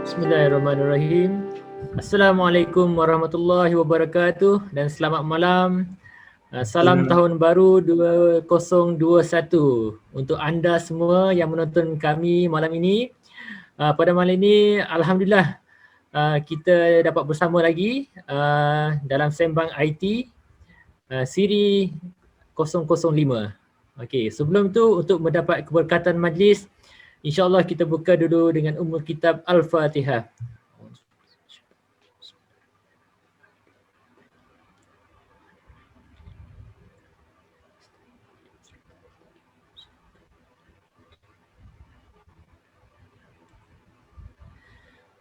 Bismillahirrahmanirrahim. Assalamualaikum warahmatullahi wabarakatuh dan selamat malam. Salam tahun baru 2021 untuk anda semua yang menonton kami malam ini. Pada malam ini alhamdulillah kita dapat bersama lagi dalam Sembang IT siri 005. Okey, sebelum tu untuk mendapat keberkatan majlis, InsyaAllah kita buka dulu dengan Ummul Kitab Al-Fatihah.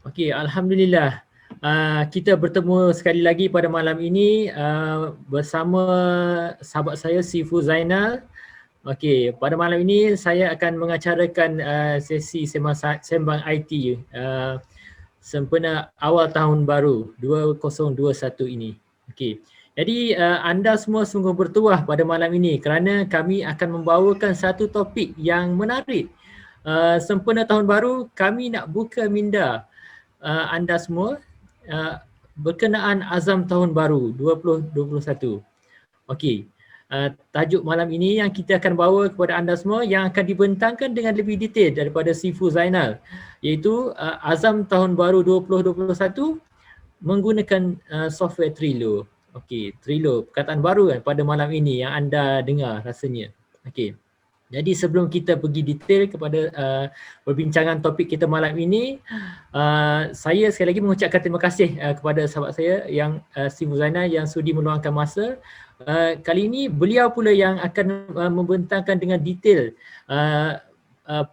Okey, Alhamdulillah. Kita bertemu sekali lagi pada malam ini bersama sahabat saya Sifu Zainal. Okey, pada malam ini saya akan mengacarakan sesi Sembang IT sempena awal tahun baru 2021 ini. Okey. Jadi anda semua sungguh bertuah pada malam ini kerana kami akan membawakan satu topik yang menarik. Sempena tahun baru kami nak buka minda anda semua berkenaan azam tahun baru 2021. Okey. Tajuk malam ini yang kita akan bawa kepada anda semua yang akan dibentangkan dengan lebih detail daripada Sifu Zainal, iaitu azam tahun baru 2021 menggunakan software Trello. Okey, Trello perkataan baru kan pada malam ini yang anda dengar rasanya. Okey. Jadi sebelum kita pergi detail kepada perbincangan topik kita malam ini, saya sekali lagi mengucapkan terima kasih kepada sahabat saya yang Sifu Zainal yang sudi meluangkan masa. Kali ini beliau pula yang akan membentangkan dengan detail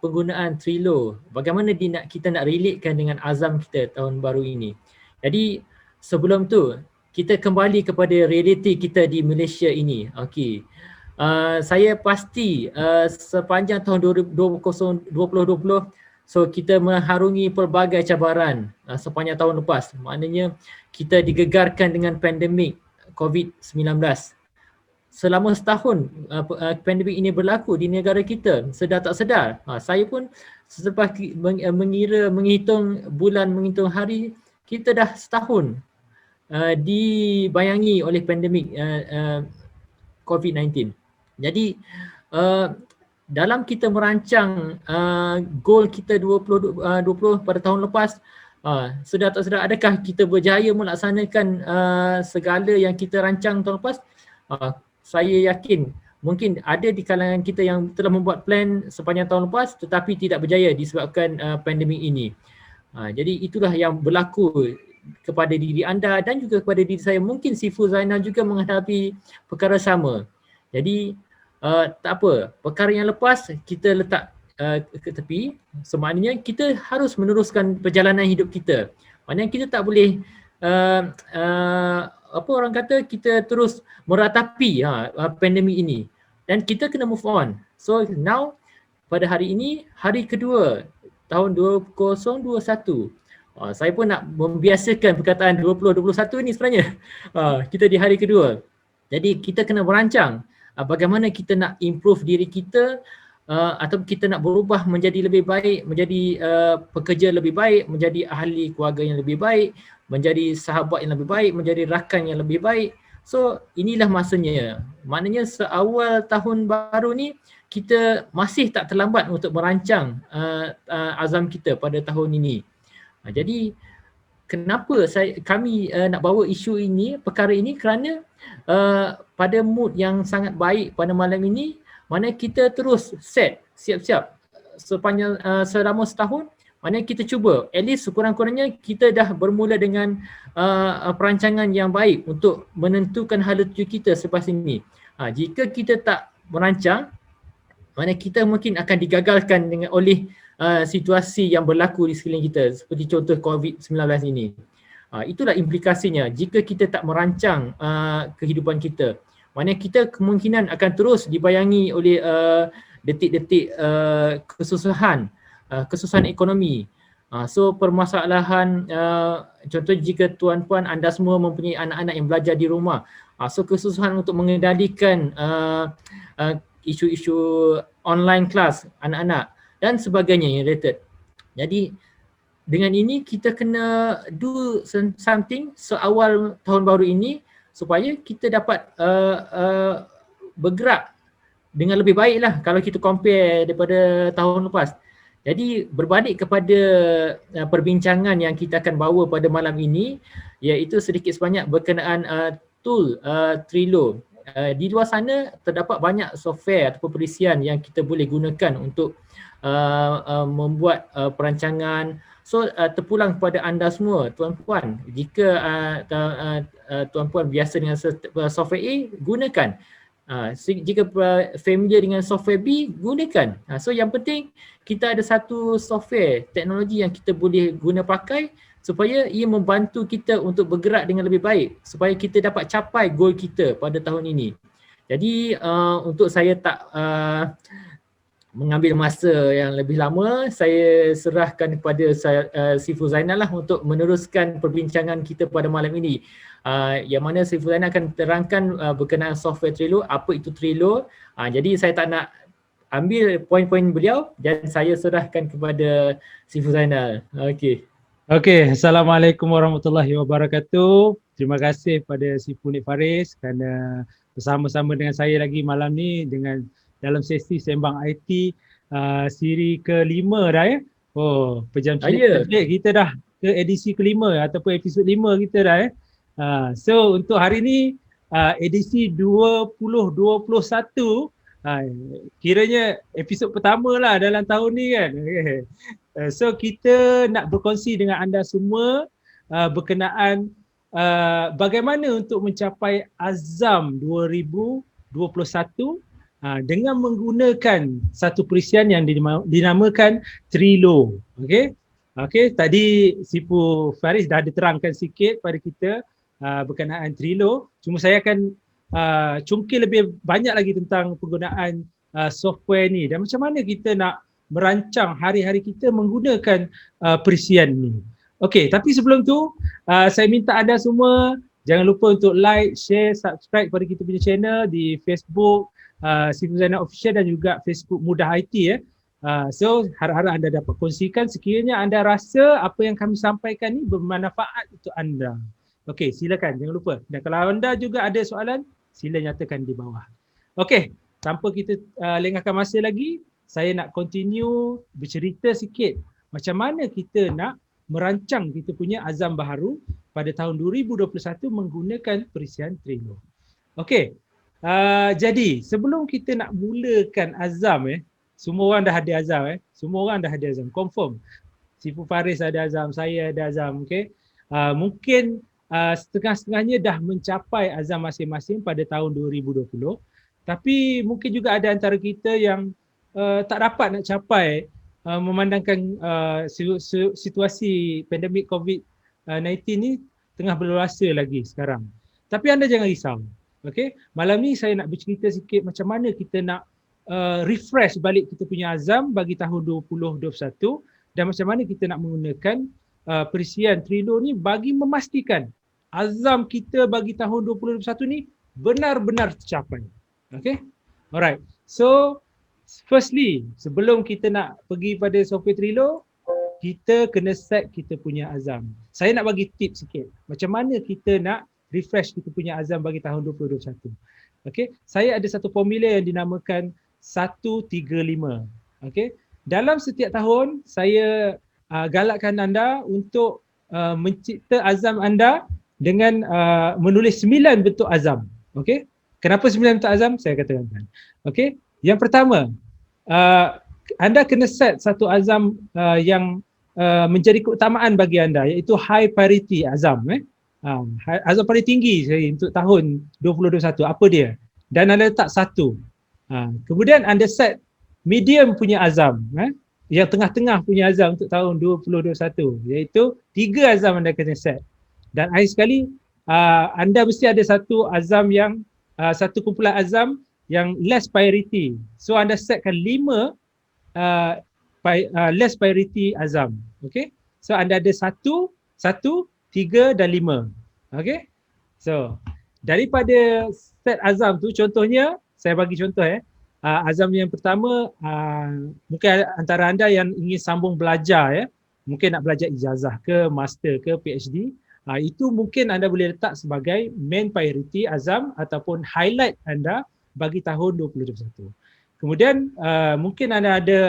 penggunaan Trello. Bagaimana kita nak relatekan dengan azam kita tahun baru ini. Jadi sebelum tu kita kembali kepada realiti kita di Malaysia ini. Okey. Saya pasti sepanjang tahun 2020 so kita mengharungi pelbagai cabaran sepanjang tahun lepas. Maknanya kita digegarkan dengan pandemik COVID-19. Selama setahun pandemik ini berlaku di negara kita, sedar tak sedar. Saya pun selepas menghitung bulan, menghitung hari, kita dah setahun dibayangi oleh pandemik COVID-19. Jadi dalam kita merancang goal kita 2020 pada tahun lepas, sedar tak sedar adakah kita berjaya melaksanakan segala yang kita rancang tahun lepas? Saya yakin mungkin ada di kalangan kita yang telah membuat plan sepanjang tahun lepas tetapi tidak berjaya disebabkan pandemik ini. Jadi itulah yang berlaku kepada diri anda dan juga kepada diri saya. Mungkin Sifu Zainal juga menghadapi perkara sama. Jadi tak apa, perkara yang lepas kita letak ke tepi. Semaknanya kita harus meneruskan perjalanan hidup kita. Maknanya kita tak boleh apa orang kata, kita terus meratapi pandemik ini dan kita kena move on. So now pada hari ini, hari kedua tahun 2021, saya pun nak membiasakan perkataan 2021 ni sebenarnya. Kita di hari kedua. Jadi kita kena merancang bagaimana kita nak improve diri kita atau kita nak berubah menjadi lebih baik, menjadi pekerja lebih baik, menjadi ahli keluarga yang lebih baik, menjadi sahabat yang lebih baik, menjadi rakan yang lebih baik. So inilah masanya. Maknanya seawal tahun baru ni kita masih tak terlambat untuk merancang azam kita pada tahun ini. Jadi kenapa kami nak bawa isu ini, perkara ini, kerana pada mood yang sangat baik pada malam ini, mana kita terus siap-siap sepanjang selama setahun. Maknanya kita cuba, at least sekurang-kurangnya kita dah bermula dengan perancangan yang baik untuk menentukan hala tuju kita selepas ini. Jika kita tak merancang, maknanya kita mungkin akan digagalkan oleh situasi yang berlaku di sekeliling kita seperti contoh COVID-19 ini. Itulah implikasinya jika kita tak merancang kehidupan kita. Maknanya kita kemungkinan akan terus dibayangi oleh detik-detik kesusahan ekonomi. So permasalahan, contoh jika tuan-puan anda semua mempunyai anak-anak yang belajar di rumah, so kesusahan untuk mengendalikan isu-isu online class anak-anak dan sebagainya yang related. Jadi dengan ini kita kena do something seawal tahun baru ini supaya kita dapat bergerak dengan lebih baik lah kalau kita compare daripada tahun lepas. Jadi berbalik kepada perbincangan yang kita akan bawa pada malam ini, iaitu sedikit sebanyak berkenaan tool Trello. Di luar sana terdapat banyak software atau perisian yang kita boleh gunakan untuk membuat perancangan. So terpulang kepada anda semua, tuan-puan, jika tuan-puan biasa dengan software A, gunakan. Jika familiar dengan software B, gunakan. So yang penting kita ada satu software teknologi yang kita boleh guna pakai supaya ia membantu kita untuk bergerak dengan lebih baik supaya kita dapat capai goal kita pada tahun ini. Jadi untuk saya tak mengambil masa yang lebih lama, saya serahkan kepada Sifu Zainal lah untuk meneruskan perbincangan kita pada malam ini. Yang mana Sifu Zainal akan terangkan berkenaan software Trello, apa itu Trello. Jadi saya tak nak ambil poin-poin beliau dan saya serahkan kepada Sifu Zainal. Okey, Assalamualaikum warahmatullahi wabarakatuh. Terima kasih pada Sifu Nik Faris kerana bersama-sama dengan saya lagi malam ni dengan dalam sesi Sembang IT siri ke-5 dah ya. Oh, pejam celik kita dah ke edisi ke-5 ataupun episod 5 kita dah ya. So untuk hari ni edisi 2021, kiranya episod pertama lah dalam tahun ni kan. So kita nak berkongsi dengan anda semua berkenaan bagaimana untuk mencapai azam 2021 dengan menggunakan satu perisian yang dinamakan Trello. Okey, tadi Sifu Faris dah diterangkan sikit pada kita berkenaan Trello. Cuma saya akan cungkil lebih banyak lagi tentang penggunaan software ni dan macam mana kita nak merancang hari-hari kita menggunakan perisian ni. Okey, tapi sebelum tu saya minta anda semua jangan lupa untuk like, share, subscribe pada kita punya channel di Facebook Sifu Zainal Official dan juga Facebook Mudah IT ya. So harap-harap anda dapat kongsikan sekiranya anda rasa apa yang kami sampaikan ni bermanfaat untuk anda. Okey, silakan jangan lupa. Dan kalau anda juga ada soalan, sila nyatakan di bawah. Okey, tanpa kita lengahkan masa lagi, saya nak continue bercerita sikit macam mana kita nak merancang kita punya azam baharu pada tahun 2021 menggunakan perisian Trello. Okey. Jadi sebelum kita nak mulakan azam semua orang dah ada azam semua orang dah ada azam, confirm. Sifu Faris ada azam, saya ada azam, okey. Mungkin setengah-setengahnya dah mencapai azam masing-masing pada tahun 2020, tapi mungkin juga ada antara kita yang tak dapat nak capai memandangkan situasi pandemik COVID-19 ni tengah berluasa lagi sekarang. Tapi anda jangan risau. Okey, malam ni saya nak bercerita sikit macam mana kita nak refresh balik kita punya azam bagi tahun 2021 dan macam mana kita nak menggunakan perisian Trello ni bagi memastikan azam kita bagi tahun 2021 ni benar-benar tercapai. Okey? Alright. So firstly, sebelum kita nak pergi pada software Trello, kita kena set kita punya azam. Saya nak bagi tips sikit macam mana kita nak refresh kita punya azam bagi tahun 2021. Okey, saya ada satu formula yang dinamakan 135. Okey, dalam setiap tahun saya galakkan anda untuk mencipta azam anda dengan menulis 9 bentuk azam. Okey, kenapa 9 bentuk azam? Saya katakan. Okey, yang pertama, anda kena set satu azam yang menjadi keutamaan bagi anda, iaitu high priority azam. Azam paling tinggi untuk tahun 2021, apa dia? Dan anda letak 1. Kemudian anda set medium punya azam, yang tengah-tengah punya azam untuk tahun 2021, iaitu 3 azam anda kena set. Dan akhir sekali, anda mesti ada satu azam yang, satu kumpulan azam yang less priority. So anda setkan 5 less priority azam. Okay? So anda ada 1, 3 dan 5. Okay? So daripada set azam tu, contohnya saya bagi contoh azam yang pertama, mungkin antara anda yang ingin sambung belajar mungkin nak belajar ijazah ke, master ke, PhD, itu mungkin anda boleh letak sebagai main priority Azam ataupun highlight anda bagi tahun 2021. Kemudian mungkin anda ada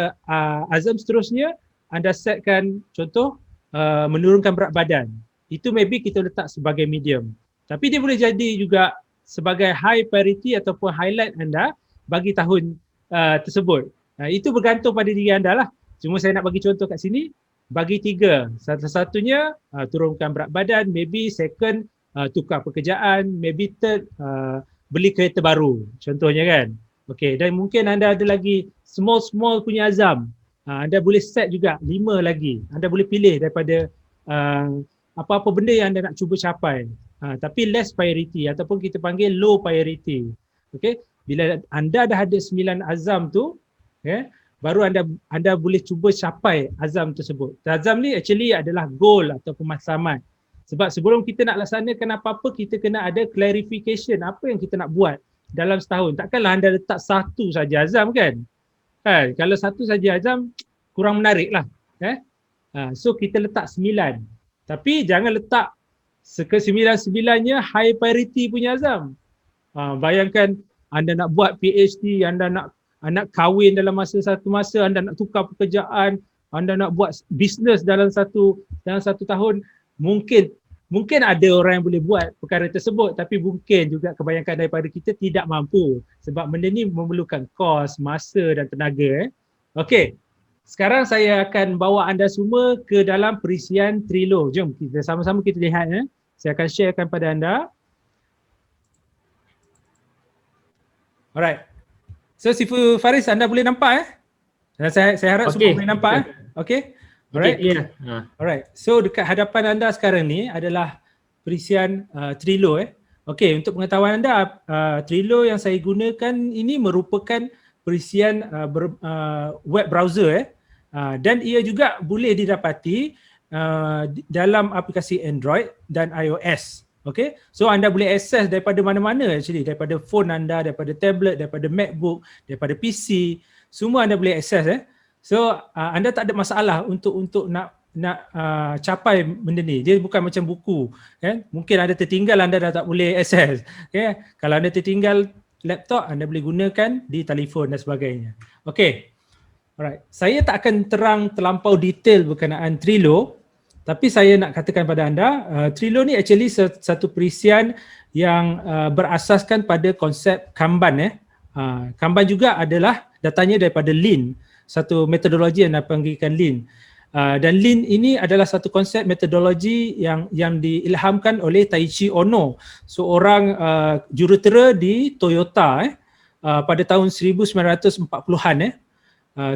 azam seterusnya, anda setkan contoh menurunkan berat badan. Itu maybe kita letak sebagai medium. Tapi dia boleh jadi juga sebagai high priority ataupun highlight anda bagi tahun tersebut. Itu bergantung pada diri anda lah. Cuma saya nak bagi contoh kat sini, bagi 3. Satu-satunya turunkan berat badan, maybe second tukar pekerjaan, maybe third beli kereta baru. Contohnya kan. Okey, dan mungkin anda ada lagi small punya azam. Anda boleh set juga 5 lagi. Anda boleh pilih daripada apa-apa benda yang anda nak cuba capai. Tapi less priority ataupun kita panggil low priority. Okey, bila anda dah ada 9 azam tu, baru anda boleh cuba capai azam tersebut. Azam ni actually adalah goal ataupun matlamat. Sebab sebelum kita nak laksanakan apa-apa, kita kena ada clarification apa yang kita nak buat dalam setahun. Takkanlah anda letak satu saja azam kan? Kalau satu saja azam kurang menarik lah. So kita letak 9. Tapi jangan letak ke-9-9-nya high priority punya azam. Bayangkan anda nak buat PhD, anda nak kahwin dalam satu masa, anda nak tukar pekerjaan, anda nak buat bisnes dalam satu tahun. Mungkin ada orang yang boleh buat perkara tersebut, tapi mungkin juga kebanyakan daripada kita tidak mampu sebab benda ni memerlukan kos, masa dan tenaga. Okey. Sekarang saya akan bawa anda semua ke dalam perisian Trello. Jom kita sama-sama kita lihat. Saya akan sharekan pada anda. Alright. So Sifu Faris, anda boleh nampak Saya harap semua boleh nampak Okey. Alright. Yeah. Alright. So dekat hadapan anda sekarang ni adalah perisian Trello. Okey, untuk pengetahuan anda, Trello yang saya gunakan ini merupakan perisian web browser dan ia juga boleh didapati dalam aplikasi Android dan iOS. Okey. So anda boleh akses daripada mana-mana actually, daripada phone anda, daripada tablet, daripada MacBook, daripada PC, semua anda boleh akses. So anda tak ada masalah untuk nak capai benda ni. Dia bukan macam buku. Mungkin anda tertinggal, anda dah tak boleh akses. Kalau anda tertinggal laptop, anda boleh gunakan di telefon dan sebagainya. Okey. Alright. Saya tak akan terlampau detail berkenaan Trello, tapi saya nak katakan pada anda, Trello ni actually satu perisian yang berasaskan pada konsep Kanban. Kanban juga adalah datanya daripada Lean, satu metodologi yang dipanggilkan Lean. Dan Lean ini adalah satu konsep metodologi yang diilhamkan oleh Taiichi Ohno, seorang jurutera di Toyota pada tahun 1940-an.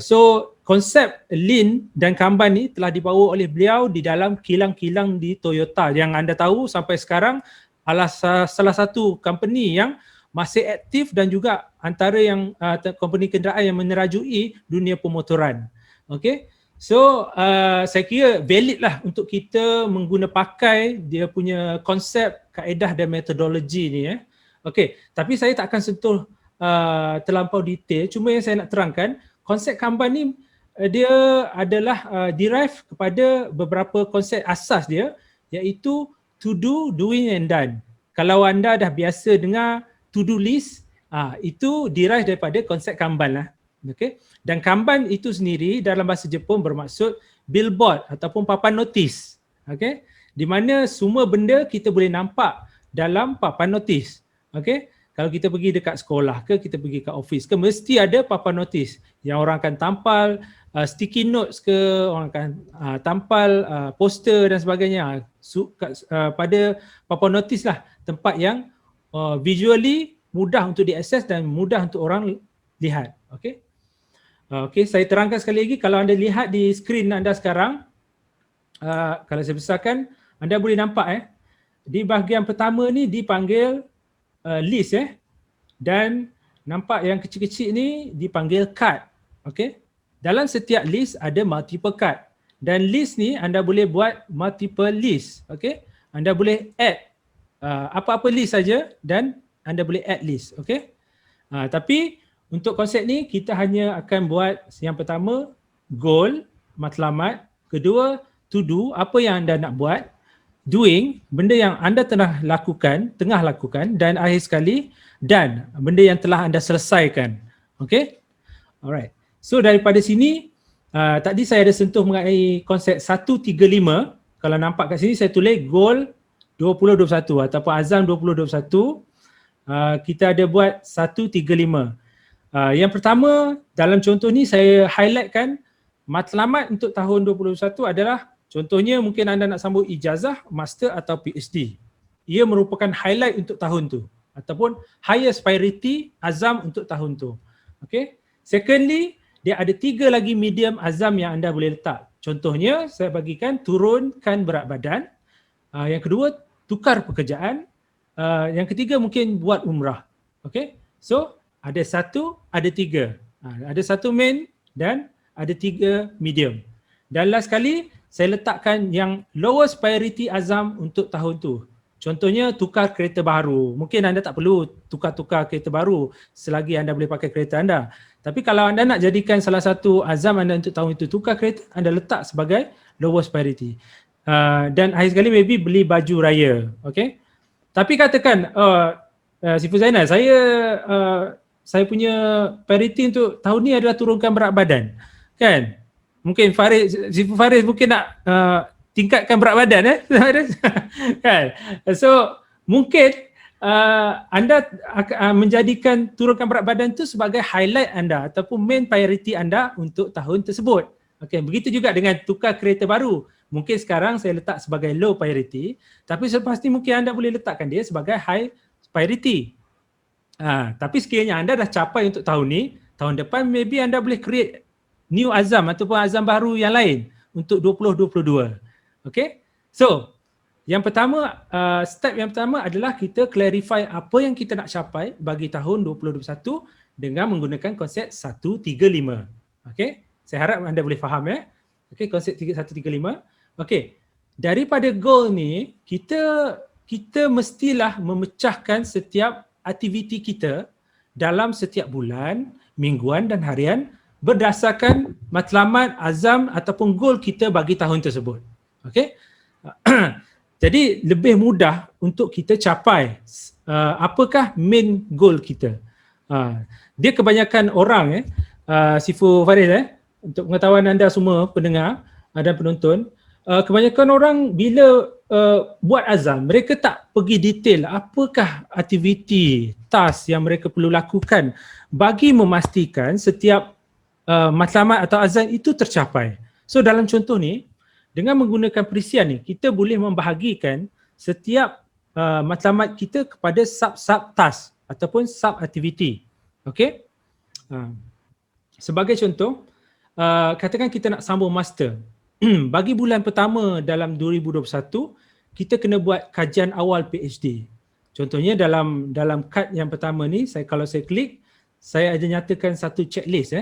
So konsep Lean dan Kanban ni telah dibawa oleh beliau di dalam kilang-kilang di Toyota yang anda tahu sampai sekarang adalah salah satu company yang masih aktif dan juga antara yang company kenderaan yang menerajui dunia pemotoran. Okey. So saya kira valid lah untuk kita pakai dia punya konsep, kaedah dan metodologi ni. Okey, tapi saya tak akan sentuh terlampau detail. Cuma yang saya nak terangkan, konsep Kanban ni dia adalah derive kepada beberapa konsep asas dia, iaitu to do, doing and done. Kalau anda dah biasa dengar to-do list, itu derive daripada konsep Kanban lah. Okay. Dan Kanban itu sendiri dalam bahasa Jepun bermaksud billboard ataupun papan notis. Okay. Di mana semua benda kita boleh nampak dalam papan notis. Okay. Kalau kita pergi dekat sekolah ke, kita pergi ke office ke, mesti ada papan notis yang orang akan tampal sticky notes ke, orang akan tampal poster dan sebagainya pada papan notis lah, tempat yang visually mudah untuk diakses dan mudah untuk orang lihat. Okey. Okey, saya terangkan sekali lagi. Kalau anda lihat di skrin anda sekarang, kalau saya besarkan, anda boleh nampak di bahagian pertama ni dipanggil list dan nampak yang kecil-kecil ni dipanggil card. Okey. Dalam setiap list ada multiple card dan list ni anda boleh buat multiple list. Okey. Anda boleh add apa-apa list saja dan anda boleh add list. Okey. Tapi untuk konsep ni kita hanya akan buat yang pertama goal, matlamat, Kedua, to do, apa yang anda nak buat. Doing, benda yang anda tengah lakukan, dan akhir sekali, done, benda yang telah anda selesaikan. Okay? Alright. So daripada sini, tadi saya ada sentuh mengenai konsep 135. Kalau nampak kat sini saya tulis goal 2021 ataupun azam 2021. Kita ada buat 135. Yang pertama, dalam contoh ni saya highlightkan matlamat untuk tahun 2021 adalah, contohnya mungkin anda nak sambung ijazah, master atau PhD. Ia merupakan highlight untuk tahun tu ataupun highest priority azam untuk tahun tu. Okay. Secondly, dia ada 3 lagi medium azam yang anda boleh letak. Contohnya saya bagikan turunkan berat badan. Yang kedua, tukar pekerjaan. Yang ketiga mungkin buat umrah. Okay. So ada 1, ada 3. Ada 1 main dan ada 3 medium. Dan last sekali, saya letakkan yang lowest priority azam untuk tahun tu. Contohnya tukar kereta baru. Mungkin anda tak perlu tukar-tukar kereta baru selagi anda boleh pakai kereta anda. Tapi kalau anda nak jadikan salah satu azam anda untuk tahun itu tukar kereta, anda letak sebagai lowest priority. Dan akhir sekali maybe beli baju raya. Okay? Tapi katakan, Siful Zainal, saya punya priority untuk tahun ni adalah turunkan berat badan. Kan? Mungkin Siful Faris mungkin nak tingkatkan berat badan kan. So mungkin anda menjadikan turunkan berat badan tu sebagai highlight anda ataupun main priority anda untuk tahun tersebut. Okay, begitu juga dengan tukar kereta baru. Mungkin sekarang saya letak sebagai low priority, tapi selepas ni mungkin anda boleh letakkan dia sebagai high priority. Tapi sekiranya anda dah capai untuk tahun ni, tahun depan maybe anda boleh create new azam ataupun azam baru yang lain untuk 2022. Okay. So, yang pertama, step yang pertama adalah kita clarify apa yang kita nak capai bagi tahun 2021 dengan menggunakan konsep 135. Okay. Saya harap anda boleh faham ya. Okay, konsep 135. Okay. Daripada goal ni, kita mestilah memecahkan setiap aktiviti kita dalam setiap bulan, mingguan dan harian berdasarkan matlamat, azam ataupun goal kita bagi tahun tersebut. Okey. Jadi lebih mudah untuk kita capai apakah main goal kita. Dia kebanyakan orang Siful Faris untuk pengetahuan anda semua pendengar dan penonton, kebanyakan orang bila buat azam, mereka tak pergi detail apakah aktiviti, task yang mereka perlu lakukan bagi memastikan setiap matlamat atau azam itu tercapai. So dalam contoh ni, dengan menggunakan perisian ni, kita boleh membahagikan setiap matlamat kita kepada sub-sub task ataupun sub-aktiviti. Okay? Sebagai contoh, katakan kita nak sambung master. Bagi bulan pertama dalam 2021, kita kena buat kajian awal PhD. Contohnya dalam kad yang pertama ni, kalau saya klik, saya ada nyatakan satu checklist.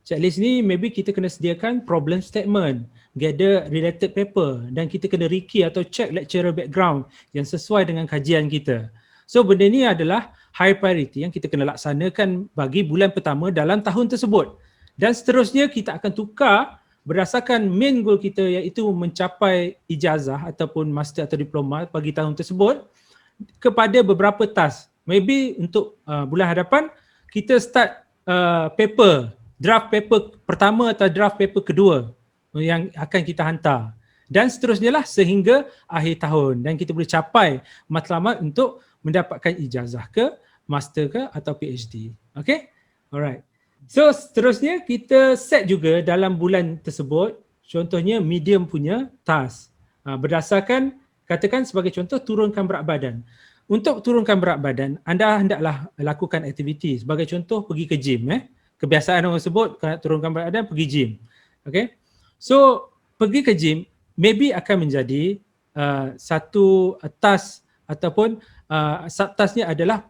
Checklist ni maybe kita kena sediakan problem statement, gather related paper dan kita kena rekey atau check lecturer background yang sesuai dengan kajian kita. So benda ni adalah high priority yang kita kena laksanakan bagi bulan pertama dalam tahun tersebut. Dan seterusnya kita akan tukar berdasarkan main goal kita iaitu mencapai ijazah ataupun master atau diploma bagi tahun tersebut kepada beberapa task. Maybe untuk bulan hadapan kita start draft paper pertama atau draft paper kedua yang akan kita hantar dan seterusnya lah sehingga akhir tahun dan kita boleh capai matlamat untuk mendapatkan ijazah ke, master ke atau PhD. Okay? Alright. So seterusnya kita set juga dalam bulan tersebut contohnya medium punya task. Berdasarkan katakan sebagai contoh turunkan berat badan. Untuk turunkan berat badan anda hendaklah lakukan aktiviti. Sebagai contoh pergi ke gym. Kebiasaan orang sebut kalau turunkan berat badan pergi gym. Okay. So pergi ke gym maybe akan menjadi satu task ataupun subtasknya adalah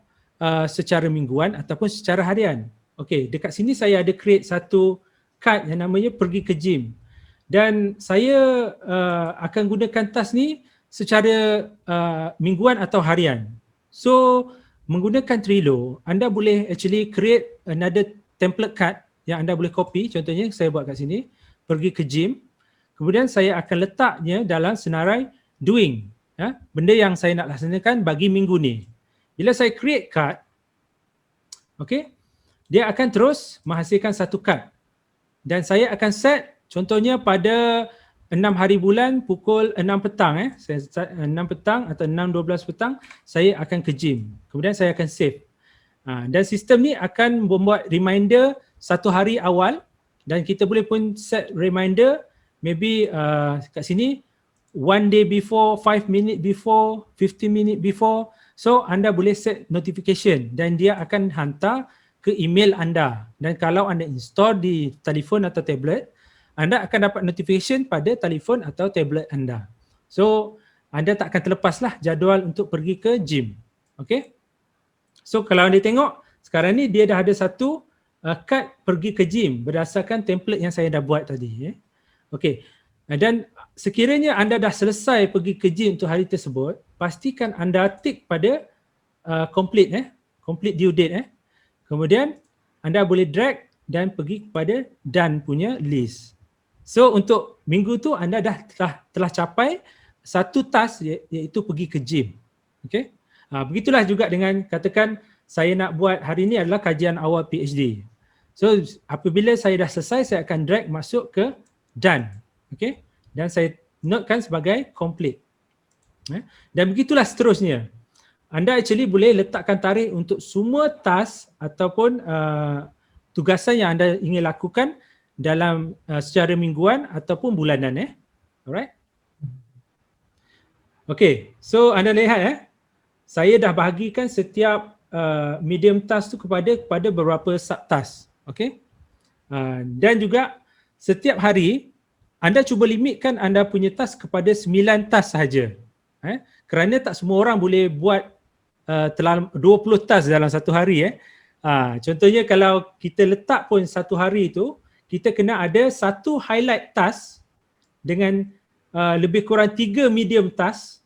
secara mingguan ataupun secara harian. Okay, dekat sini saya ada create satu card yang namanya pergi ke gym. Dan saya akan gunakan task ni secara mingguan atau harian. So menggunakan Trello, anda boleh actually create another template card yang anda boleh copy. Contohnya saya buat kat sini, pergi ke gym. kemudian saya akan letaknya dalam senarai doing. Benda yang saya nak laksanakan bagi minggu ni. Bila saya create card, okay, dia akan terus menghasilkan satu card. Dan saya akan set contohnya pada 6 hari bulan pukul 6 petang. Saya 6 petang atau 6.12 petang saya akan ke gym. Kemudian saya akan save. Dan sistem ni akan membuat reminder satu hari awal dan kita boleh pun set reminder maybe kat sini 1 day before, 5 minute before, 15 minute before. So anda boleh set notification dan dia akan hantar ke email anda. Dan kalau anda install di telefon atau tablet, anda akan dapat notification pada telefon atau tablet anda. So anda tak akan terlepaslah jadual untuk pergi ke gym. Okay. So kalau anda tengok sekarang ni dia dah ada satu kad pergi ke gym berdasarkan template yang saya dah buat tadi. Okay. Dan sekiranya anda dah selesai pergi ke gym untuk hari tersebut, pastikan anda tick pada complete due date. Kemudian anda boleh drag dan pergi kepada done punya list. So untuk minggu tu anda telah capai satu task iaitu pergi ke gym. Okay? Begitulah juga dengan katakan saya nak buat hari ni adalah kajian awal PhD. So apabila saya dah selesai saya akan drag masuk ke done. Okay? Dan saya notekan sebagai complete. Dan begitulah seterusnya. Anda actually boleh letakkan tarikh untuk semua task ataupun tugasan yang anda ingin lakukan dalam secara mingguan ataupun bulanan. Alright. Okay, so anda lihat saya dah bahagikan setiap medium task tu kepada beberapa subtask. Okay. Dan juga setiap hari anda cuba limitkan anda punya task kepada 9 task sahaja. Kerana tak semua orang boleh buat 20 task dalam satu hari. Contohnya kalau kita letak pun satu hari tu, kita kena ada satu highlight task dengan lebih kurang 3 medium task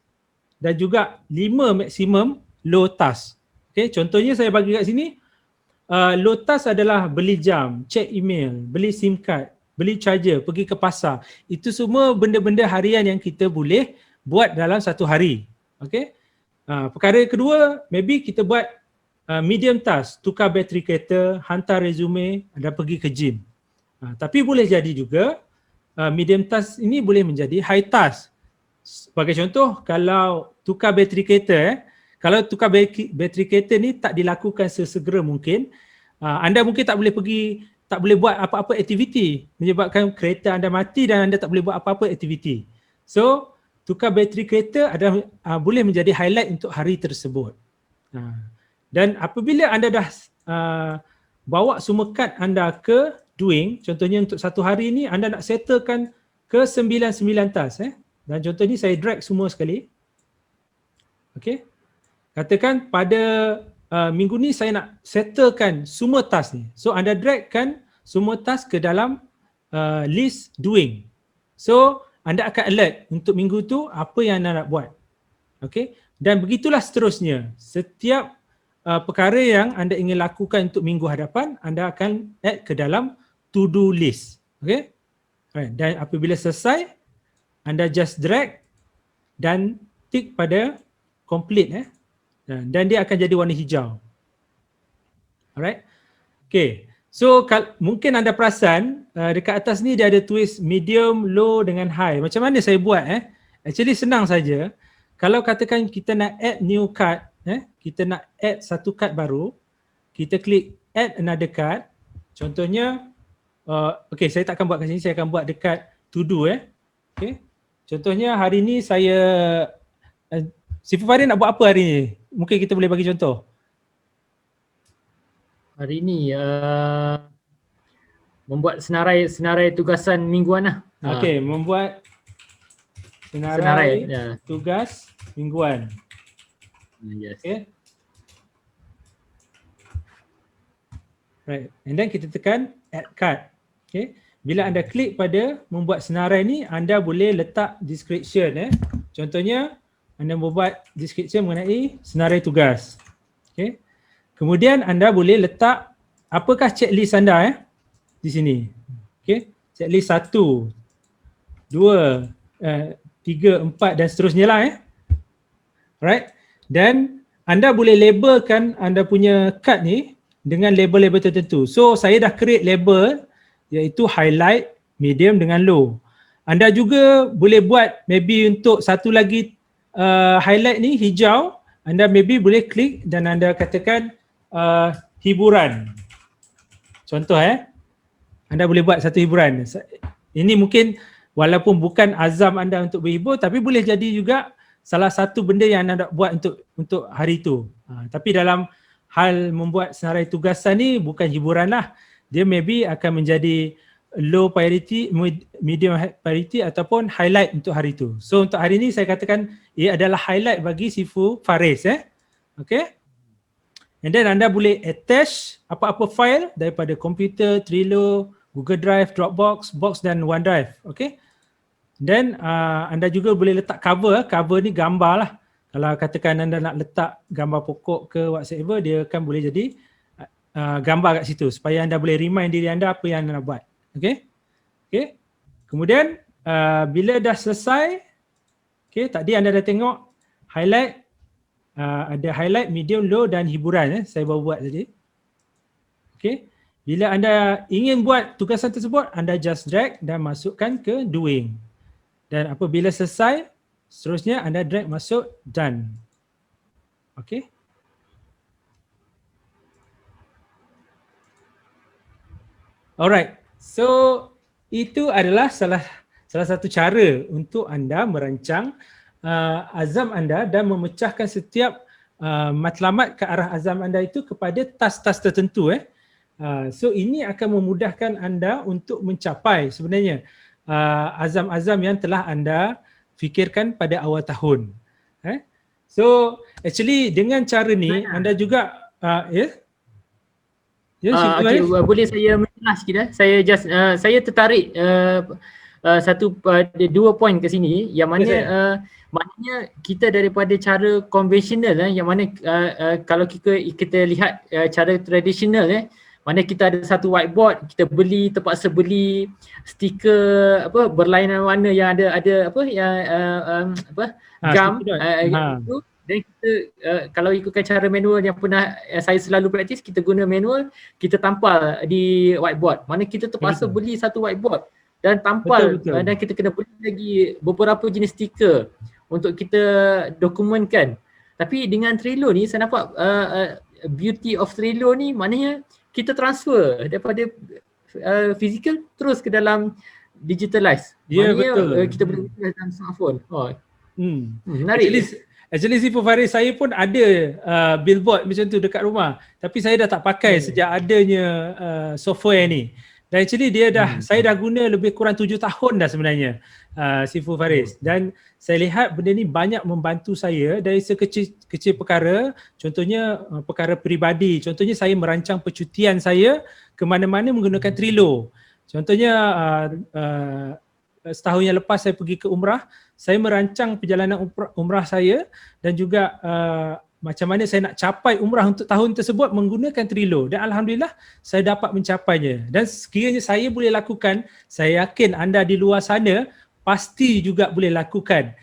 dan juga 5 maksimum low task. Okay, contohnya saya bagi kat sini, low task adalah beli jam, check email, beli SIM card, beli charger, pergi ke pasar. Itu semua benda-benda harian yang kita boleh buat dalam satu hari. Okay. Perkara kedua, maybe kita buat medium task, tukar bateri kereta, hantar resume dan pergi ke gym. Tapi boleh jadi juga medium task ini boleh menjadi high task. Sebagai contoh, kalau tukar bateri kereta, kalau tukar bateri kereta ni tak dilakukan sesegera mungkin, anda mungkin tak boleh buat apa-apa aktiviti menyebabkan kereta anda mati dan anda tak boleh buat apa-apa aktiviti. So, tukar bateri kereta boleh menjadi highlight untuk hari tersebut. Dan apabila anda dah bawa semua kad anda ke doing, contohnya untuk satu hari ni anda nak settlekan ke 9 task. Dan contoh ni saya drag semua sekali. Okay. Katakan pada minggu ni saya nak settlekan semua task ni. So anda dragkan semua task ke dalam list doing. So anda akan alert untuk minggu tu apa yang anda nak buat. Okay. Dan begitulah seterusnya. Setiap perkara yang anda ingin lakukan untuk minggu hadapan, anda akan add ke dalam to-do list. Okay. Dan apabila selesai, anda just drag dan tick pada complete. Dan dia akan jadi warna hijau. Alright. Okay. So mungkin anda perasan dekat atas ni dia ada tulis medium, low dengan high. Macam mana saya buat? Actually senang saja. Kalau katakan kita nak add new card, kita nak add satu card baru, kita klik add another card. Contohnya, okay, saya tak akan buat kat sini, saya akan buat dekat to do. Okay. Contohnya hari ni saya, Siful Farid nak buat apa hari ni? Mungkin kita boleh bagi contoh. Hari ni membuat senarai tugasan mingguan lah. Okey, membuat senarai tugas mingguan. Yes. Okay. Right. And then kita tekan add card. Okay. Bila anda klik pada membuat senarai ni, anda boleh letak description. Contohnya, anda membuat description mengenai senarai tugas. Okay. Kemudian anda boleh letak apakah checklist anda di sini. Okay. Checklist 1. 2, 3, 4 dan seterusnya lah Alright. Dan anda boleh labelkan anda punya kad ni dengan label-label tertentu. So saya dah create label iaitu highlight, medium dengan low. Anda juga boleh buat maybe untuk satu lagi highlight ni hijau, anda maybe boleh klik dan anda katakan hiburan. Contoh anda boleh buat satu hiburan. Ini mungkin walaupun bukan azam anda untuk berhibur tapi boleh jadi juga salah satu benda yang anda nak buat untuk hari itu. Tapi dalam hal membuat senarai tugasan ni bukan hiburan lah. Dia maybe akan menjadi low priority, medium priority ataupun highlight untuk hari itu. So untuk hari ini saya katakan ia adalah highlight bagi Sifu Faris. Okay. And then anda boleh attach apa-apa file daripada komputer, Trello, Google Drive, Dropbox, Box dan OneDrive. Okay. Dan anda juga boleh letak cover. Cover ni gambar lah. Kalau katakan anda nak letak gambar pokok ke whatsoever, dia akan boleh jadi gambar kat situ supaya anda boleh remind diri anda apa yang anda nak buat. Okay. Okay. Kemudian bila dah selesai, okay, tadi anda dah tengok highlight, ada highlight, medium, low dan hiburan. Saya baru buat tadi. Okay. Bila anda ingin buat tugasan tersebut, anda just drag dan masukkan ke doing. Dan apabila selesai, seterusnya anda drag masuk done. Okay. Alright. So itu adalah salah satu cara untuk anda merancang azam anda dan memecahkan setiap matlamat ke arah azam anda itu kepada tas-tas tertentu. So ini akan memudahkan anda untuk mencapai sebenarnya azam-azam yang telah anda fikirkan pada awal tahun. So actually dengan cara ni anda juga okay, boleh saya menjelas sikit saya just saya tertarik dua poin ke sini yang mana maknanya kita daripada cara konvensional yang mana kalau kita lihat cara tradisional mana kita ada satu whiteboard, kita terpaksa beli stiker berlainan warna yang ada gam gitu. Dan kita kalau ikutkan cara manual yang pernah saya selalu praktis, kita guna manual, kita tampal di whiteboard. Mana kita terpaksa beli satu whiteboard dan tampal. Betul. Dan kita kena beli lagi beberapa jenis stiker untuk kita dokumenkan. Tapi dengan Trello ni saya nampak beauty of Trello ni maknanya kita transfer daripada physical terus ke dalam digitalize. Maknanya kita boleh tulis dalam smartphone. Menarik. Actually Sifu Faris, saya pun ada billboard macam tu dekat rumah. Tapi saya dah tak pakai sejak adanya software ni. Dan actually dia saya dah guna lebih kurang 7 tahun dah sebenarnya Sifu Faris. Dan saya lihat benda ni banyak membantu saya dari sekecil perkara. Contohnya perkara peribadi. Contohnya saya merancang percutian saya ke mana-mana menggunakan Trello. Contohnya setahun yang lepas saya pergi ke umrah. Saya merancang perjalanan umrah saya dan juga macam mana saya nak capai umrah untuk tahun tersebut menggunakan Trello dan alhamdulillah saya dapat mencapainya. Dan sekiranya saya boleh lakukan, saya yakin anda di luar sana pasti juga boleh lakukan.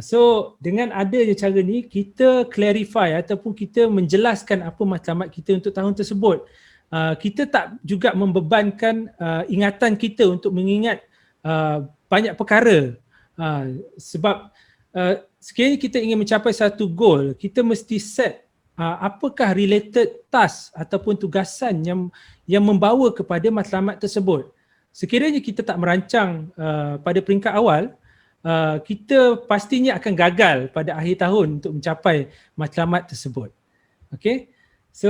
So dengan adanya cara ni kita clarify ataupun kita menjelaskan apa matlamat kita untuk tahun tersebut. Kita tak juga membebankan ingatan kita untuk mengingat banyak perkara. Sebab sekiranya kita ingin mencapai satu goal, kita mesti set apakah related task ataupun tugasan yang membawa kepada matlamat tersebut. Sekiranya kita tak merancang pada peringkat awal, kita pastinya akan gagal pada akhir tahun untuk mencapai matlamat tersebut. Okay, so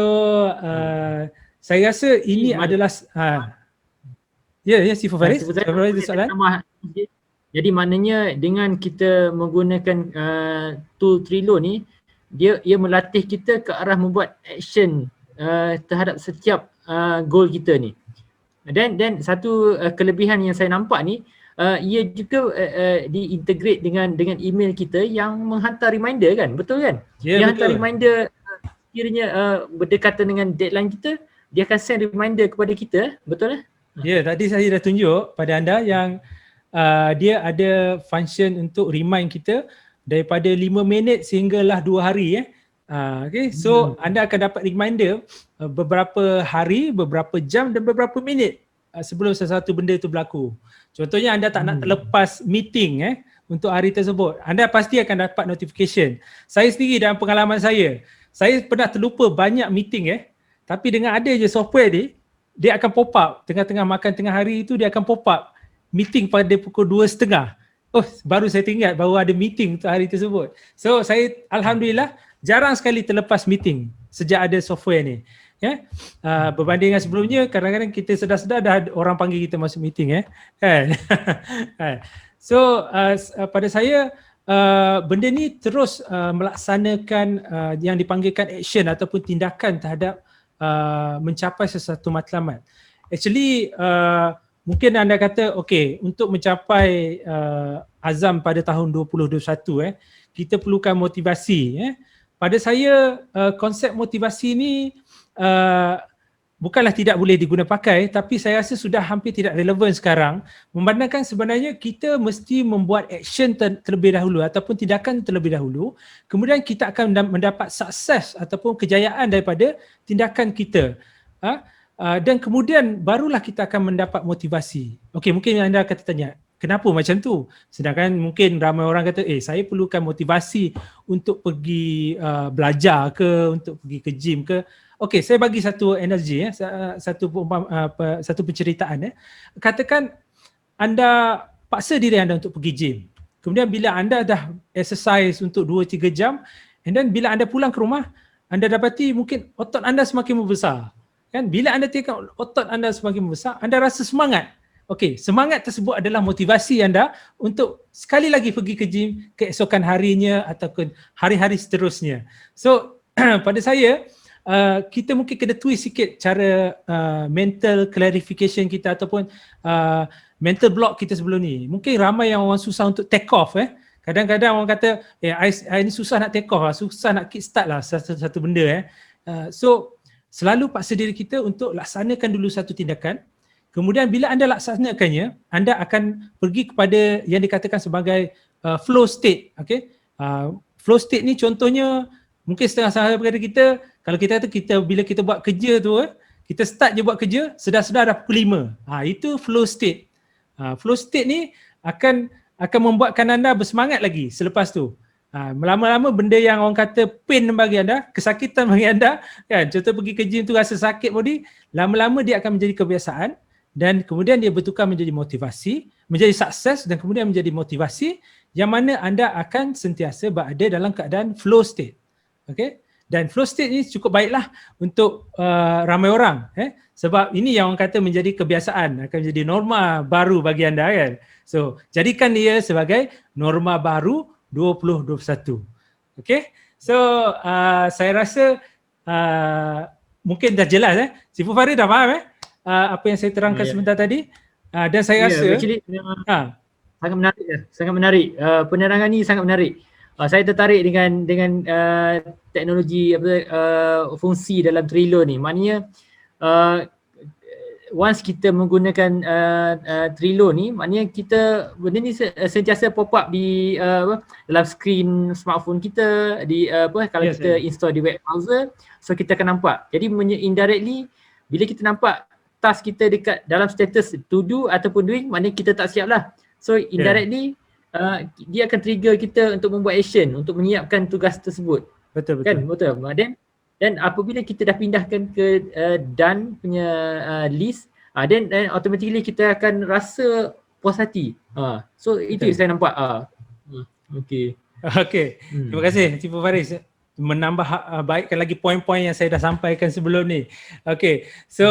saya rasa ini adalah Sifu Faris, ada soalan? Jadi maknanya dengan kita menggunakan tool Trello ni, ia melatih kita ke arah membuat action terhadap setiap goal kita ni. Dan satu kelebihan yang saya nampak ni, ia juga diintegrate dengan email kita yang menghantar reminder kan, betul kan? Dia hantar reminder kiranya berdekatan dengan deadline kita, dia akan send reminder kepada kita, betul lah? Ya, tadi saya dah tunjuk pada anda yang dia ada function untuk remind kita daripada 5 minit sehinggalah 2 hari okay. So anda akan dapat reminder beberapa hari, beberapa jam dan beberapa minit sebelum sesuatu benda itu berlaku. Contohnya anda tak nak terlepas meeting untuk hari tersebut, anda pasti akan dapat notification. Saya sendiri dalam pengalaman saya pernah terlupa banyak meeting tapi dengan ada je software ni, dia akan pop up tengah-tengah makan tengah hari itu, dia akan pop up meeting pada pukul 2.30. Oh, baru saya teringat baru ada meeting untuk hari tersebut. So saya alhamdulillah jarang sekali terlepas meeting sejak ada software ni. Berbanding dengan sebelumnya, kadang-kadang kita sedar-sedar dah orang panggil kita masuk meeting kan. So pada saya benda ni terus melaksanakan yang dipanggilkan action ataupun tindakan terhadap mencapai sesuatu matlamat. Actually mungkin anda kata okey, untuk mencapai azam pada tahun 2021 kita perlukan motivasi. Pada saya konsep motivasi ni bukanlah tidak boleh diguna pakai, tapi saya rasa sudah hampir tidak relevan sekarang, memandangkan sebenarnya kita mesti membuat action terlebih dahulu ataupun tindakan terlebih dahulu, kemudian kita akan mendapat sukses ataupun kejayaan daripada tindakan kita. Dan kemudian barulah kita akan mendapat motivasi. Okey, mungkin anda akan tanya, kenapa macam tu? Sedangkan mungkin ramai orang kata, saya perlukan motivasi untuk pergi belajar ke, untuk pergi ke gym ke. Okey, saya bagi satu analogi, satu penceritaan. Katakan anda paksa diri anda untuk pergi gym. Kemudian bila anda dah exercise untuk 2-3 jam, and then bila anda pulang ke rumah, anda dapati mungkin otot anda semakin membesar. Kan? Bila anda tengok otot anda semakin membesar, anda rasa semangat. Okey, semangat tersebut adalah motivasi anda untuk sekali lagi pergi ke gym keesokan harinya ataupun hari-hari seterusnya. So pada saya, kita mungkin kena twist sikit cara mental clarification kita ataupun mental block kita sebelum ni. Mungkin ramai yang orang susah untuk take off. Kadang-kadang orang kata, I ni susah nak take off, susah nak kick start lah satu benda. So selalu paksa diri kita untuk laksanakan dulu satu tindakan. Kemudian bila anda laksanakannya, anda akan pergi kepada yang dikatakan sebagai flow state. Okay? Flow state ni contohnya mungkin setengah-setengah daripada kita, kalau kita kata bila kita buat kerja tu, kita start je buat kerja, sedar-sedar dah pukul 5. Itu flow state. Flow state ni akan membuatkan anda bersemangat lagi selepas tu. Lama-lama benda yang orang kata pain bagi anda, kesakitan bagi anda, kan, contoh pergi ke gym tu rasa sakit body, lama-lama dia akan menjadi kebiasaan dan kemudian dia bertukar menjadi motivasi, menjadi sukses dan kemudian menjadi motivasi yang mana anda akan sentiasa berada dalam keadaan flow state. Okay? Dan flow state ni cukup baiklah untuk ramai orang, sebab ini yang orang kata menjadi kebiasaan, akan menjadi norma baru bagi anda, kan. So jadikan dia sebagai norma baru 2021. Okay, so saya rasa mungkin dah jelas. Sifu Farid dah faham apa yang saya terangkan sebentar tadi, dan saya rasa sangat menarik. Penerangan ni sangat menarik. Saya tertarik dengan teknologi fungsi dalam Trello ni. Maknanya once kita menggunakan Trello ni, maknanya kita benda ni sentiasa pop up di dalam screen smartphone kita, di kalau kita install di web browser, so kita akan nampak. Jadi indirectly bila kita nampak task kita dekat dalam status to do ataupun doing, maknanya kita tak siap lah. So indirectly dia akan trigger kita untuk membuat action, untuk menyiapkan tugas tersebut. Betul. Kan? Betul. Dan apabila kita dah pindahkan ke done punya list, then automatically kita akan rasa puas hati. So itu yang saya nampak. Okay. Terima kasih Cipu Faris menambah baikkan lagi poin-poin yang saya dah sampaikan sebelum ni. Okay. So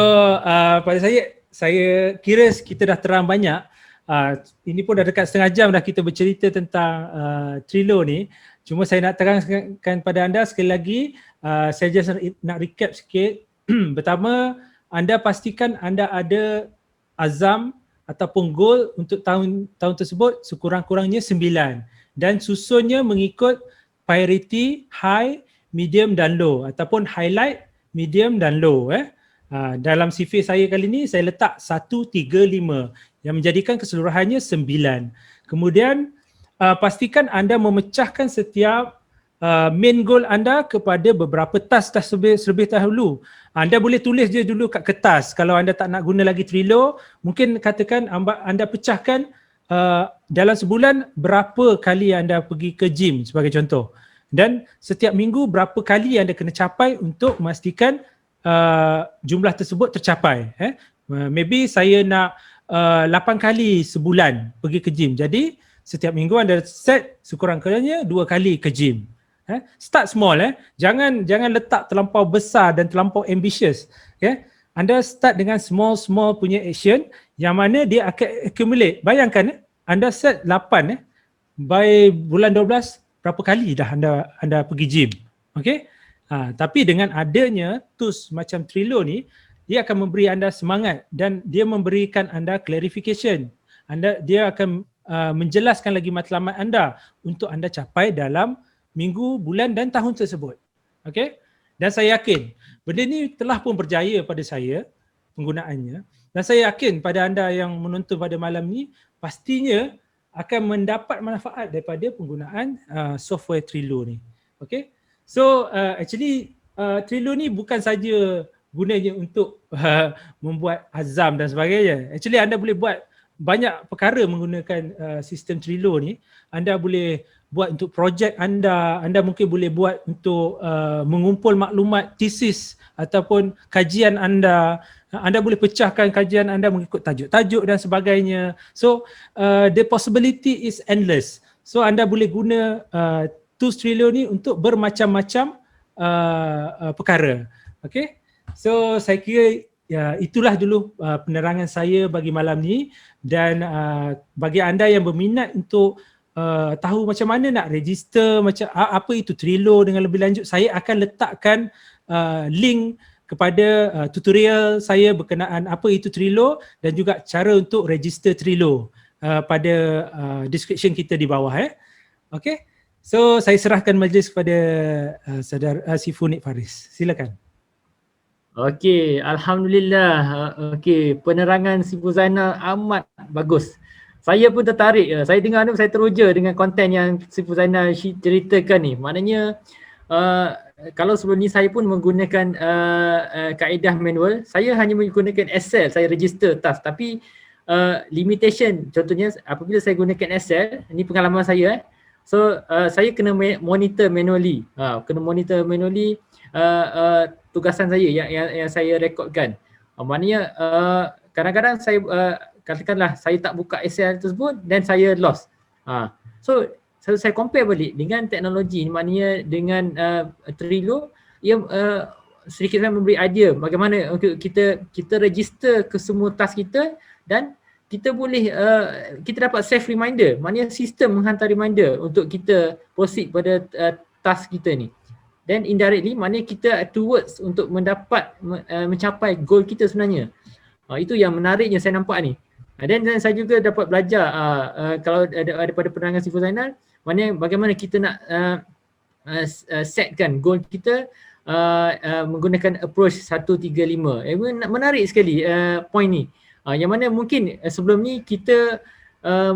pada saya kira kita dah terang banyak. Ini pun dah dekat setengah jam dah kita bercerita tentang Trello ni. Cuma saya nak terangkan pada anda sekali lagi, saya just nak recap sikit. Pertama, anda pastikan anda ada azam ataupun goal untuk tahun tersebut sekurang-kurangnya 9 dan susunnya mengikut priority, high, medium dan low ataupun highlight, medium dan low. Dalam CV saya kali ni saya letak 1, 3, 5. yang menjadikan keseluruhannya 9. Kemudian pastikan anda memecahkan setiap main goal anda kepada beberapa task terlebih dahulu. Anda boleh tulis je dulu kat kertas. Kalau anda tak nak guna lagi Trello, mungkin katakan anda pecahkan dalam sebulan berapa kali anda pergi ke gym sebagai contoh. Dan setiap minggu berapa kali anda kena capai untuk memastikan jumlah tersebut tercapai. Maybe saya nak 8 kali sebulan pergi ke gym. Jadi setiap minggu anda set sekurang-kurangnya 2 kali ke gym. Start small. Jangan letak terlampau besar dan terlampau ambitious. Anda start dengan small punya action yang mana dia akan accumulate. Bayangkan anda set 8 by bulan 12 berapa kali dah anda pergi gym. Okey? Tapi dengan adanya tools macam Trello ni, dia akan memberi anda semangat dan dia memberikan anda clarification. Dia akan menjelaskan lagi matlamat anda untuk anda capai dalam minggu, bulan dan tahun tersebut. Okey? Dan saya yakin benda ni telah pun berjaya pada saya penggunaannya, dan saya yakin pada anda yang menonton pada malam ni pastinya akan mendapat manfaat daripada penggunaan software Trello ni. Okey? So actually Trello ni bukan saja gunanya untuk membuat azam dan sebagainya. Actually anda boleh buat banyak perkara menggunakan sistem Trello ni. Anda boleh buat untuk projek anda mungkin boleh buat untuk mengumpul maklumat tesis ataupun kajian anda boleh pecahkan kajian anda mengikut tajuk-tajuk dan sebagainya. So the possibility is endless. So anda boleh guna tools Trello ni untuk bermacam-macam perkara. Okay? So saya kira itulah dulu penerangan saya bagi malam ni, dan bagi anda yang berminat untuk tahu macam mana nak register, macam apa itu Trello dengan lebih lanjut, saya akan letakkan link kepada tutorial saya berkenaan apa itu Trello dan juga cara untuk register Trello pada description kita di bawah. Okay? So saya serahkan majlis kepada saudara Sifu Nik Faris. Silakan. Okey, alhamdulillah. Okey, penerangan Sifu Zainal amat bagus. Saya pun tertarik. Saya dengar ni saya teruja dengan konten yang Sifu Zainal ceritakan ni. Maknanya kalau sebelum ni saya pun menggunakan kaedah manual. Saya hanya menggunakan Excel, saya register task. Tapi limitation, contohnya apabila saya gunakan Excel, ini pengalaman saya. So saya kena monitor manually. Kena monitor manually tugasan saya yang saya rekodkan. Maknanya kadang-kadang saya katakanlah saya tak buka Excel tersebut dan saya lost. So saya compare balik dengan teknologi, maknanya dengan Trello, ia sedikit saya memberi idea bagaimana untuk kita register ke semua task kita, dan kita boleh kita dapat self reminder, maknanya sistem menghantar reminder untuk kita proceed pada task kita ni. Dan indirectly maknanya kita towards untuk mencapai goal kita sebenarnya. Itu yang menariknya saya nampak ni. Dan saya juga dapat belajar kalau daripada penerangan Sifu Zainal, maknanya bagaimana kita nak setkan goal kita menggunakan approach 135. Menarik sekali point ni. Yang mana mungkin sebelum ni kita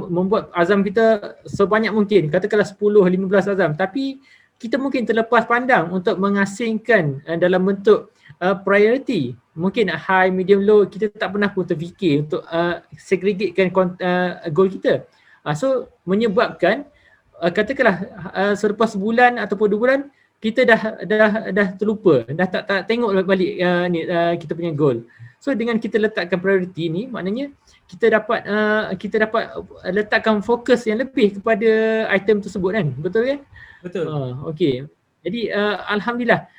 membuat azam kita sebanyak mungkin, katakanlah 10-15 azam, tapi kita mungkin terlepas pandang untuk mengasingkan dalam bentuk priority. Mungkin high, medium, low, kita tak pernah pun terfikir untuk segregatekan goal kita. So menyebabkan katakanlah selepas sebulan ataupun 2 bulan kita dah terlupa, dah tak tengok balik kita punya goal. So dengan kita letakkan priority ni, maknanya kita dapat letakkan fokus yang lebih kepada item tersebut kan. Betul kan? Betul. Okey. Jadi alhamdulillah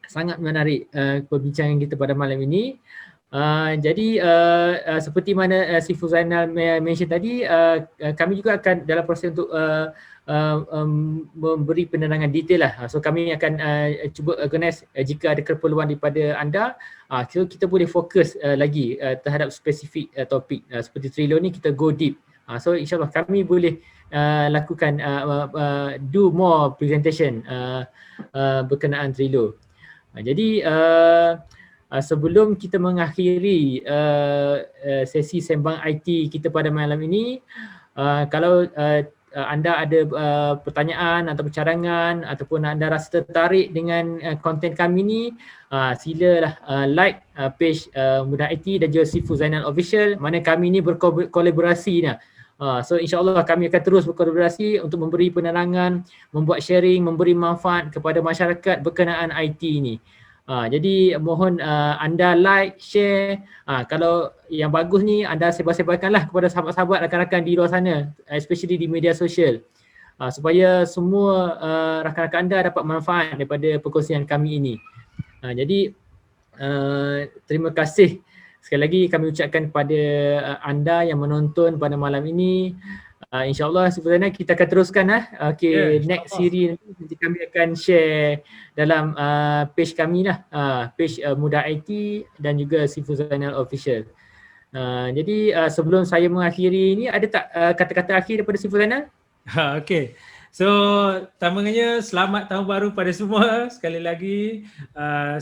sangat menarik perbincangan kita pada malam ini. Jadi seperti mana Sifu Zainal mention tadi, kami juga akan dalam proses untuk memberi penerangan detail lah. So kami akan cuba organize jika ada keperluan daripada anda. So kita boleh fokus lagi terhadap spesifik topik seperti Trello ni, kita go deep. So insyaAllah kami boleh lakukan do more presentation berkenaan Trello. Jadi sebelum kita mengakhiri sesi sembang IT kita pada malam ini, kalau anda ada pertanyaan atau carangan ataupun anda rasa tertarik dengan konten kami ni, silalah like page Mudah IT dan juga Sifu Zainal Official, mana kami ni berkolaborasi ni. So insyaAllah kami akan terus berkolaborasi untuk memberi penerangan, membuat sharing, memberi manfaat kepada masyarakat berkenaan IT ni. Jadi mohon anda like, share. Kalau yang bagus ni anda sebar-sebarkanlah kepada sahabat-sahabat, rakan-rakan di luar sana, especially di media sosial, supaya semua rakan-rakan anda dapat manfaat daripada perkongsian kami ini. Jadi terima kasih sekali lagi kami ucapkan kepada anda yang menonton pada malam ini. InsyaAllah sebenarnya kita akan teruskan next series nanti kami akan share dalam page kami lah, page Mudah IT dan juga Sifu Zainal Official. Jadi sebelum saya mengakhiri ini, ada tak kata-kata akhir daripada Sifu Zainal? Okay. So, pertamanya selamat tahun baru pada semua. Sekali lagi,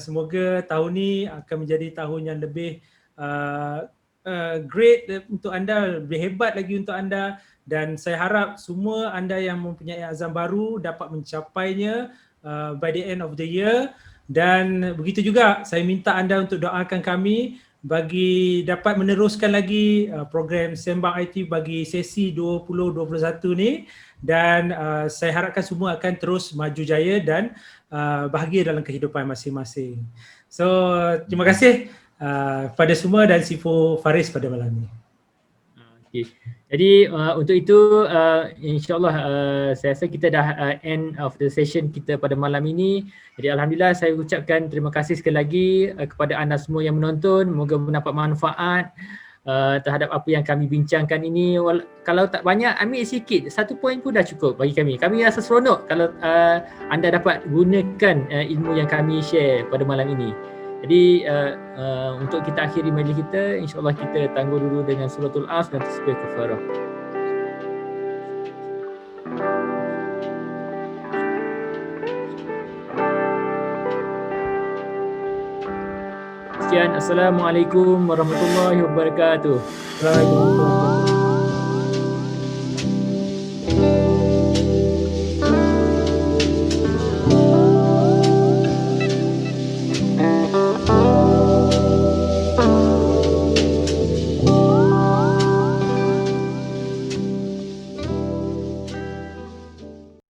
semoga tahun ni akan menjadi tahun yang lebih great untuk anda, lebih hebat lagi untuk anda, dan saya harap semua anda yang mempunyai azam baru dapat mencapainya by the end of the year. Dan begitu juga saya minta anda untuk doakan kami bagi dapat meneruskan lagi program Sembang IT bagi sesi 2021 ni, dan saya harapkan semua akan terus maju jaya dan bahagia dalam kehidupan masing-masing. So terima kasih pada semua dan Sifu Faris pada malam ni. Okay. Jadi untuk itu insyaAllah saya rasa kita dah end of the session kita pada malam ini. Jadi Alhamdulillah saya ucapkan terima kasih sekali lagi kepada anda semua yang menonton. Moga mendapat manfaat terhadap apa yang kami bincangkan ini. Kalau tak banyak, ambil sikit, 1 poin pun dah cukup bagi kami. Kami rasa seronok kalau anda dapat gunakan ilmu yang kami share pada malam ini. Jadi untuk kita akhiri majlis kita, insyaAllah kita tangguh dulu dengan suratul As dan tasbih kafarah. Sekian, Assalamualaikum warahmatullahi wabarakatuh. Waalaikumsalam.